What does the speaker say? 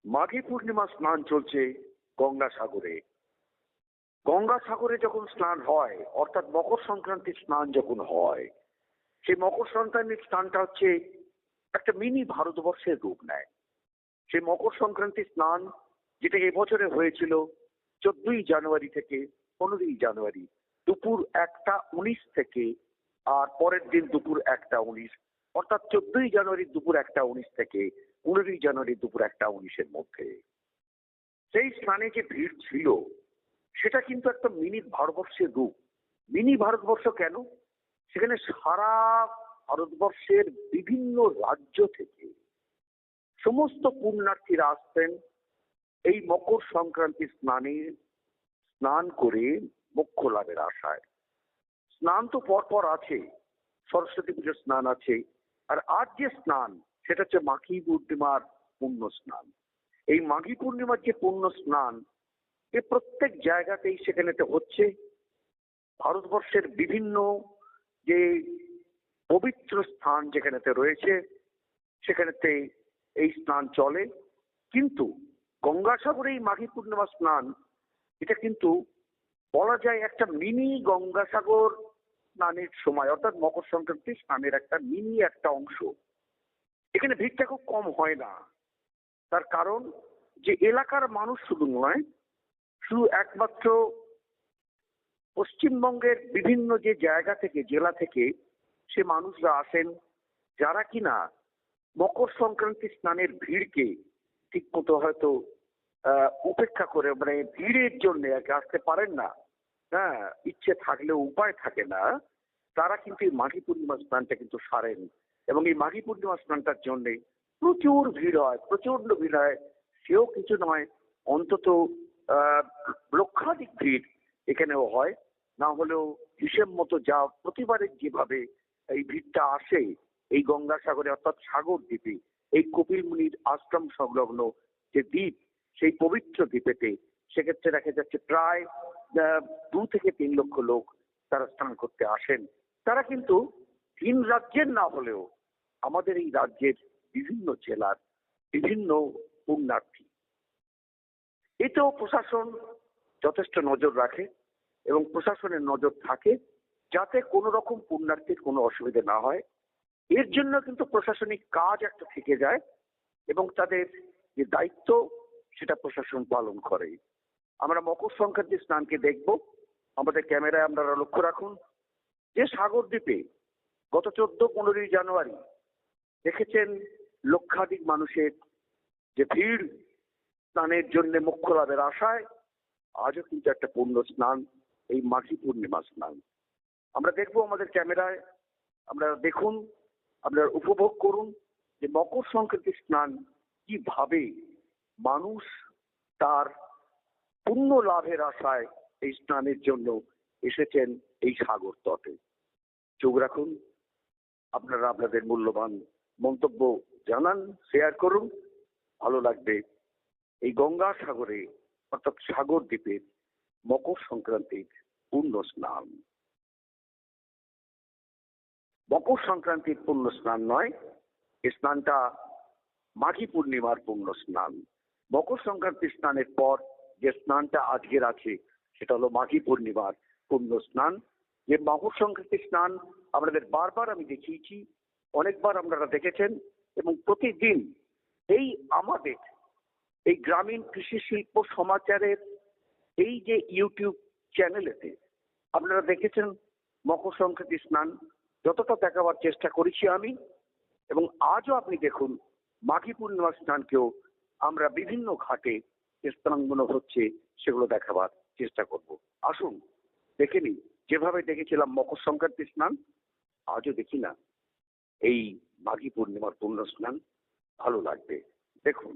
মাঘী পূর্ণিমা স্নান চলছে গঙ্গাসাগরে। গঙ্গাসাগরে যখন স্নান হয়, অর্থাৎ মকর সংক্রান্তির স্নান যখন হয়, সেই মকর সংক্রান্তির স্নানটা হচ্ছে একটা মিনি ভারতবর্ষের রূপ নেয়। সেই মকর সংক্রান্তির স্নান যেটা এবছরে হয়েছিল 14ই জানুয়ারি থেকে 15ই জানুয়ারি দুপুর 1টা 19 থেকে, আর পরের দিন দুপুর 1টা 19, অর্থাৎ 14ই জানুয়ারি দুপুর 1টা 19 থেকে 15ই জানুয়ারি দুপুর 1টা 19-এর মধ্যে সেই স্নানে যে ভিড় ছিল সেটা কিন্তু একটা মিনি ভারতবর্ষের রূপ। মিনি ভারতবর্ষ কেন? সেখানে সারা ভারতবর্ষের বিভিন্ন রাজ্য থেকে সমস্ত পুণ্যার্থীরা আসতেন এই মকর সংক্রান্তি স্নান করে মোক্ষ লাভের আশায়। স্নান তো পরপর আছে, সরস্বতী পুজোর স্নান আছে, আর আজ যে স্নান সেটা হচ্ছে মাঘী পূর্ণিমার পুণ্য স্নান। এই মাঘী পূর্ণিমার যে পুণ্য স্নান এ প্রত্যেক জায়গাতেই সেখানেতে হচ্ছে। ভারতবর্ষের বিভিন্ন যে পবিত্র স্থান যেখানেতে রয়েছে সেখানেতে এই স্নান চলে। কিন্তু গঙ্গাসাগরে এই মাঘী পূর্ণিমা স্নান এটা কিন্তু বলা যায় একটা মিনি গঙ্গাসাগর স্নানের সময়, অর্থাৎ মকর সংক্রান্তি স্নানের একটা মিনি একটা অংশ। এখানে ভিড়টা খুব কম হয় না। তার কারণ যে এলাকার মানুষ শুধু নয়, শুধু একমাত্র পশ্চিমবঙ্গের বিভিন্ন যে জায়গা থেকে, জেলা থেকে সে মানুষরা আসেন যারা কিনা মকর সংক্রান্তি স্নানের ভিড়কে ঠিক মতো হয়তো উপেক্ষা করে, মানে ভিড়ের জন্য আসতে পারেন না, হ্যাঁ, ইচ্ছে থাকলেও উপায় থাকে না, তারা কিন্তু এই মাঘী পূর্ণিমা স্নানটা কিন্তু সারেন। এবং এই মাঘী পূর্ণিমা স্নানটার জন্য প্রচুর ভিড় হয়, প্রচন্ড ভিড় হয়। সেও কিছু নয়, অন্তত লক্ষাধিক ভিড় এখানেও হয়। না হলেও হিসেব মতো যা প্রতিবারের যেভাবে এই ভিড়টা আসে এই গঙ্গাসাগরে, অর্থাৎ সাগর দ্বীপে, এই কপিল মুনির আশ্রম সংলগ্ন যে দ্বীপ, সেই পবিত্র দ্বীপেতে সেক্ষেত্রে দেখা যাচ্ছে প্রায় 2 থেকে 3 লক্ষ লোক তারা স্নান করতে আসেন। তারা কিন্তু ভিন রাজ্যের না হলেও আমাদের এই রাজ্যের বিভিন্ন জেলার বিভিন্ন পুণ্যার্থী। এতেও প্রশাসন যথেষ্ট নজর রাখে এবং প্রশাসনের নজর থাকে যাতে কোনো রকম পুণ্যার্থীর কোনো অসুবিধা না হয়। এর জন্য কিন্তু প্রশাসনিক কাজ একটা থেকে যায় এবং তাদের যে দায়িত্ব সেটা প্রশাসন পালন করে। আমরা মকর সংক্রান্তি স্নানকে দেখব, আমাদের ক্যামেরায় আপনারা লক্ষ্য রাখুন যে সাগর দ্বীপে গত 14-15ই জানুয়ারি দেখেছেন লক্ষাধিক মানুষের যে ভিড় স্নানের জন্য মোক্ষ লাভের আশায়। আজও কিন্তু একটা পূর্ণ স্নান, এই মাঘী পূর্ণিমা স্নান আমরা দেখবো আমাদের ক্যামেরায়। আপনারা দেখুন, আপনারা উপভোগ করুন যে মকর সংক্রান্তি স্নান কিভাবে মানুষ তার পুণ্য লাভের আশায় এই স্নানের জন্য এসেছেন এই সাগর তটে। চোখ রাখুন, আপনারা আপনাদের মূল্যবান মন্তব্য জানান, শেয়ার করুন, ভালো লাগবে। এই গঙ্গাসাগরে অর্থাৎ সাগর দ্বীপের মকর সংক্রান্তির পূর্ণ স্নান। মকর সংক্রান্তির পূর্ণ স্নান নয়, এই স্নানটা মাঘী পূর্ণিমার পূর্ণ স্নান। মকর সংক্রান্তির স্নানের পর যে স্নানটা আজকের আছে সেটা হলো মাঘী পূর্ণিমার পূর্ণ স্নান। যে মকর সংক্রান্তির স্নান আপনাদের বারবার আমি দেখিয়েছি, অনেকবার আপনারা দেখেছেন, এবং প্রতিদিন এই আমাদের এই গ্রামীণ কৃষি শিল্প সমাচারের এই যে ইউটিউব চ্যানেলেতে আপনারা দেখেছেন মকর সংক্রান্তি স্নান যতটা দেখাবার চেষ্টা করেছি আমি। এবং আজও আপনি দেখুন মাঘী পূর্ণিমা স্নানকেও আমরা বিভিন্ন ঘাটে যে স্নানগুলো হচ্ছে সেগুলো দেখাবার চেষ্টা করব। আসুন দেখে নিই, যেভাবে দেখেছিলাম মকর সংক্রান্তি স্নান আজও দেখি না এই মাঘী পূর্ণিমার পূর্ণ স্নান। ভালো লাগবে, দেখুন।